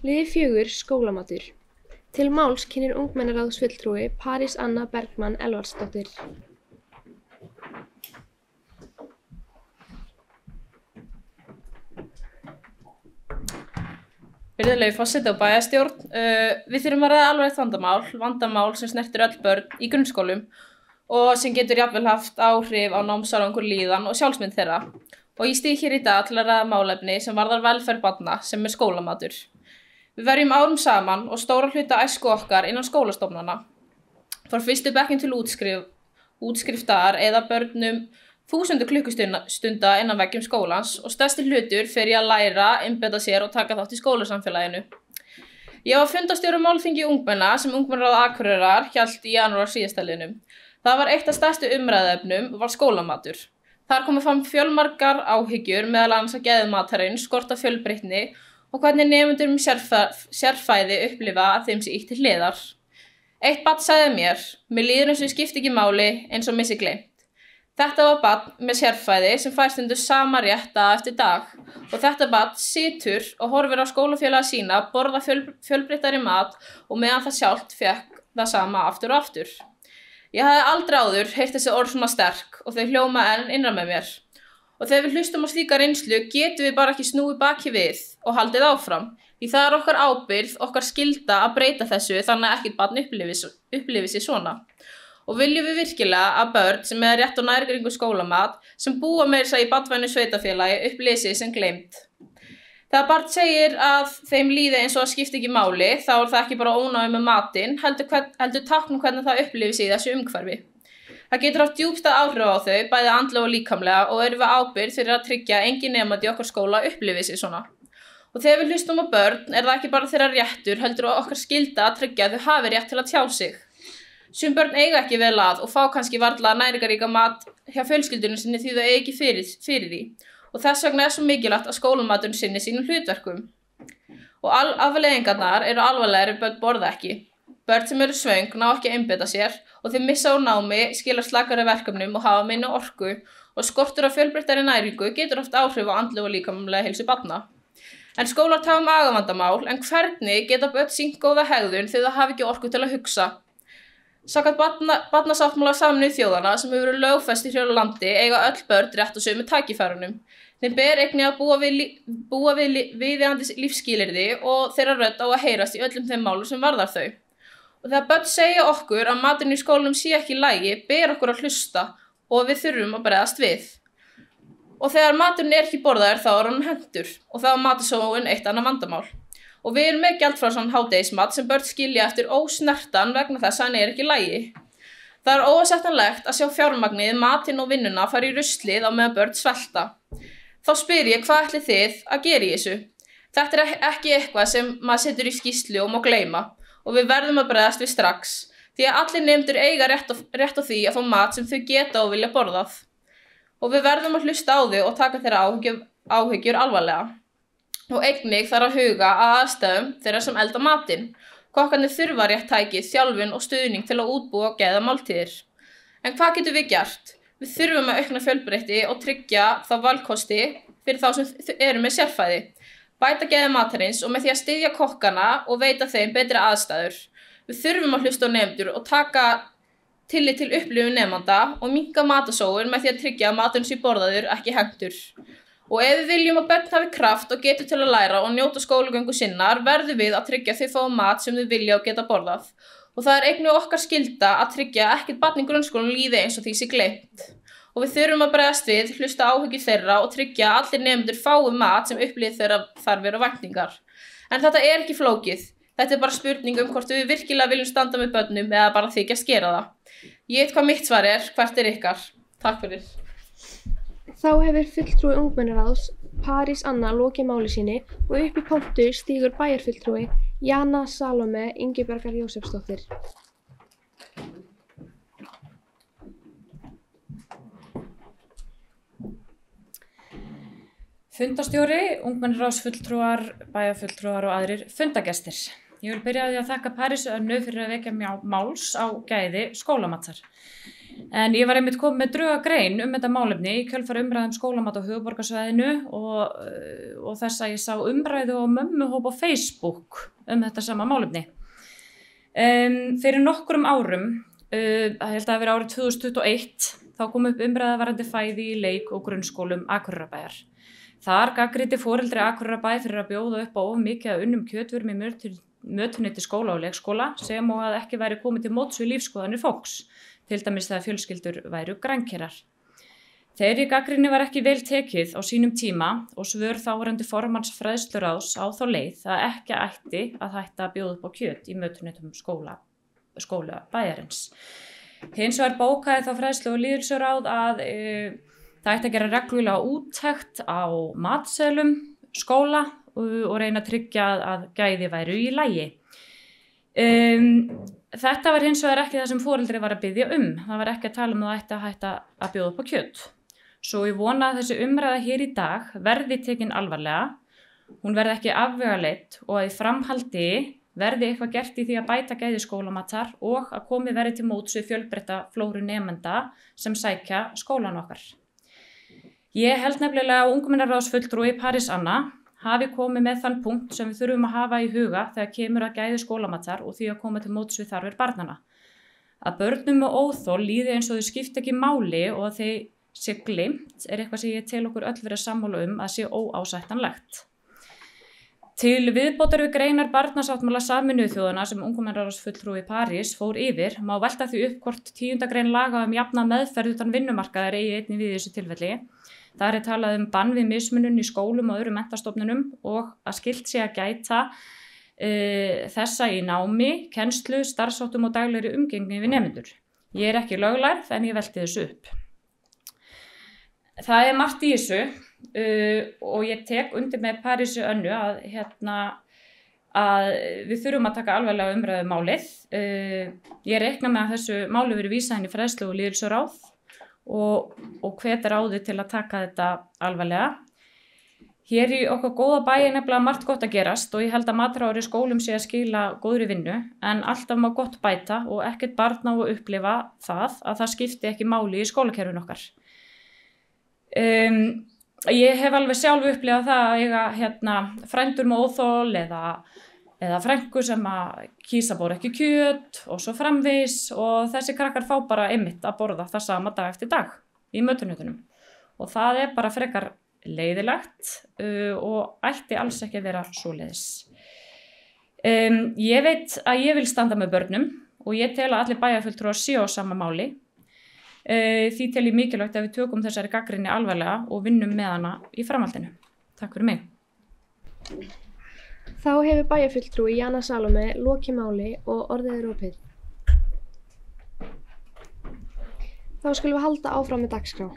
Liður 4 skólamatur. Til máls kynnir ungmennaráðsfulltrúi París Anna Bergmann Elvarsdóttir. Virðulegi forseti og bæjarstjórn, við þurfum að ræða alvarlegt vandamál sem snertir öll börn í grunnskólum og sem getur jafnvel haft áhrif á námsárangur, líðan og sjálfsmynd þeirra. Og ég stíg hér í dag til að ræða málefni sem varðar velferð barna sem er skólamatur. Við verjum árum saman og stóra hluta æsku okkar innan skólastofnana. Frá fyrstu bekkjum til útskriftar eða börnum þúsundir klukkustunda innan veggjum skólans og stærsti hlutur fer í að læra, einbeita sér og taka þátt í skólasamfélaginu. Ég var fundarstjóri á málþingi ungmenna sem Ungmennaráð Akureyrar hélt í janúar síðastliðnum. Það var eitt af stærstu umræðuefnum var skólamatur. Þar komu fram fjölmargar áhyggjur meðal annars að geðum matarins, skorta fjölbreytni og hvernig nemendur sérfræði upplifa að þeim sé ýtt til hliðar. Eitt barn sagði mér líður eins og skipti ekki máli eins og missi gleymt. Þetta var barn með sérfræði sem fær stundum sama rétt dag eftir dag og þetta barn situr og horfir á skólafélaga sína borða fjölbreyttari mat og meðan það sjálft fékk það sama aftur og aftur. Ég hafði aldrei áður heyrt þessi orð svona sterk og þau hljóma enn innra með mér. Og þegar við hlustum á slíka reynslu getum við bara ekki snúið baki við og haldið áfram. Því það er okkar ábyrgð, okkar skylda að breyta þessu þannig að ekkert barn upplifi sig svona. Og viljum við virkilega að börn sem er rétt og nærgöngu skólamat sem búa meira sig í barnvænu sveitafélagi upplifi sig sem gleymt. Þegar barn segir að þeim líði eins og að skipti ekki máli þá er það ekki bara ónæmi með matinn, heldur tákn hvernig það upplifi sig í þessu umhverfi. Það getur haft djúpstæð áhrif á þau, bæði andlega og líkamlega og erum við ábyrgð fyrir að tryggja að engin nemandi í okkar skóla upplifi sig svona. Og þegar við hlustum á börn er það ekki bara þeirra réttur, heldur okkar skylda að tryggja að þau hafi rétt til að tjá sig. Sum börn eiga ekki vel að og fá kannski varla næringarríka mat hjá fjölskyldunum sinni því þau eiga ekki fyrir því. Og þess vegna er svo mikilvægt að skólamaturinn sinni sínum hlutverkum. Og afleiðingarnar eru alvarlegri ef börn borða ekki. Börn sem eru svöng ná ekki að einbeita sér og þeir missa úr námi, skila slakari verkefnum og hafa minni orku og skortur af fjölbreyttari næringu getur oft áhrif á andlega og líkamlega heilsu barna. En skólar tala um agavandamál, en hvernig geta börn sýnt góða hegðun þegar það hafi ekki orku til að hugsa? Samkvæmt barnasáttmála Sameinuðu þjóðanna sem hefur verið lögfest í hér á landi eiga öll börn rétt á sömu tækifærunum. Þeim ber einnig að búa við viðeigandi lífsskilyrði og þeirra rödd á að heyrast í öllum þeim málum sem varðar þau. Og þegar börn segja okkur að maturinn í skólanum sé ekki í lagi, ber okkur að hlusta og við þurfum að bregðast við. Og þegar maturinn er ekki borðaður þá er hann hentur og þá er matarsóun eitt annað vandamál. Og við erum með gjaldfrjálsan hádegismat sem börn skilja eftir ósnertan vegna þess að hann er ekki í lagi. Það er óásættanlegt að sjá fjármagnið, matinn og vinnuna fara í ruslið á meðan börn svelta. Þá spyr ég hvað ætlið þið að gera í þessu? Þetta er ekki eitthvað sem maður setur í skýrslu og má gleyma og við verðum að bregðast við strax því að allir nemendur eiga rétt á því að fá mat sem þau geta og vilja borðað. Og við verðum að hlusta á þau og taka þeirra áhyggjur alvarlega. Og einnig þarf að huga að aðstæðum þeirra sem elda matinn. Kokkarnir þurfa rétt tæki, þjálfun og stuðning til að útbúa og gæða máltíðir. En hvað getum við gert? Við þurfum að aukna fjölbreytni og tryggja þá valkosti fyrir þá sem eru með sérfræði. Bæta gæði matarins og með því að styðja kokkana og veita þeim betri aðstæður. Við þurfum að hlusta á nemendur og taka tillit til upplifun nemanda og minnka matarsóun með því að tryggja að maturinn sé borðaður ekki hentur. Og ef við viljum að börn hafi kraft og getur til að læra og njóta skólagöngu sinnar, verðum við að tryggja að þau fá mat sem þau vilja og geta borðað. Og það er einnig okkar skylda að tryggja að ekkert barn í grunnskólanum líði eins og því sé gleymt. Og við þurfum að bregðast við, hlusta áhyggjur þeirra og tryggja að allir nemendur fái mat sem upplifir þeirra þarfir og væntingar. En þetta er ekki flókið. Þetta er bara spurning hvort við virkilega viljum standa með börnum eða bara þykjast gera það. Ég veit hvað mitt svar er, hvert er ykkar? Takk fyrir. Þá hefur fulltrúi ungmennaráðs París Anna lokið máli sínu og upp í pontu stígur bæjarfulltrúi Jana Salome Ingibjargar Jósefsdóttir. Fundarstjóri, ungmennaráðsfulltrúar, bæjarfulltrúar og aðrir fundagestir. Ég vil byrja á því að þakka Parísu Önnu fyrir að vekja máls á gæði skólamatar. En ég var einmitt komið með drauga grein þetta málefni í kjölfar umræðum skólamat á höfuðborgarsvæðinu og þess að ég sá umræðu og mömmuhóp á Facebook þetta sama málefni. Fyrir nokkrum árum, ég held að það hafi verið árið 2021, þá kom upp umræða varðandi fæði í leik- og grunnskólum Akureyrarbæjar. Þar gagnrýndi foreldri Akureyrarbæ fyrir að bjóða upp á of mikið af unnum kjötvörum í mötuneyti skóla og leikskóla sem og að ekki væri komið til móts við lífskoðanir fólks, til dæmis þegar fjölskyldur væru grænkerar. Þeirri gagnrýni var ekki vel tekið á sínum tíma og svör þáverandi formanns fræðsluráðs á þá leið að ekki ætti að hætta að bjóða upp á kjöt í mötuneytum skóla bæjarins. Hins vegar bókaði þá fræðslu- og lýðheilsuráð að það ætti að gera reglulega úttekt á matseðlum skóla og reyna að tryggja að gæði væru í lagi. Þetta var hins vegar ekki það sem foreldri var að biðja Það var ekki að tala að það ætti að hætta að bjóða upp á kjöt. Svo ég vona að þessi umræða hér í dag verði tekin alvarlega, hún verði ekki afvegaleidd og að í framhaldi verði eitthvað gert í því að bæta gæði skólamatar og að komið verði til móts við fjölbreytta flóru nemenda sem sækja skólan okkar. Ég held nefnilega að ungmennaráðsfulltrúi París Anna hafi komið með þann punkt sem við þurfum að hafa í huga þegar kemur að gæði skólamatar og því að koma til móts við þarfir barnanna. Að börnum með óþol líði eins og þau skipta ekki máli og að þeir sé gleymt eitthvað sem ég tel okkur öll verið sammála að sé óásættanlegt. Til viðbótar við greinar barnasáttmála Sameinuðu þjóðanna sem ungmennaráðsfulltrúi París fór yfir má velta því upp hvort 10. grein laga jafna meðferð utan vinnumarkaðar eigi einnig við í þessu tilfelli. Þar talað bann við mismunun í skólum og öðrum menntastofnunum og að skylt sé að gæta þessa í námi, kennslu, starfsháttum og daglegri umgengni við nemendur. Ég ekki löglærð en ég velti þessu upp. Það margt í þessu og ég tek undir með Parísi Önnu að við þurfum að taka alvarlega umræðu málið. Ég reikna með að þessu máli verið vísað inn í fræðslu- og lýðheilsuráð og hvet ráði til að taka þetta alvarlega. Hér í okkar góða bæ nefnilega margt gott að gerast og ég held að matráður í skólum sé að skila góðri vinnu en alltaf má gott bæta og ekkert barn á að upplifa að það skipti ekki máli í skólakerfinu okkar. Ég hef alveg sjálf upplifað það að eiga frændur með óþol eða frængu sem að kýsa borða ekki kjöt og svo framvegis og þessi krakkar fá bara einmitt að borða það sama dag eftir dag í mötuneytunum og það bara frekar leiðilegt og ætti alls ekki að vera svoleiðis. Ég veit að ég vil standa með börnum og ég tel að allir bæjarfulltrúar séu á sama máli. Því tel ég mikilvægt að við tökum þessari gagnrýni alvarlega og vinnum með hana í framhaldinu. Takk fyrir mig. Þá hefur bæjarfulltrúi Jana Salome lokið máli og orðið opið. Þá skulum við halda áfram með dagskrá.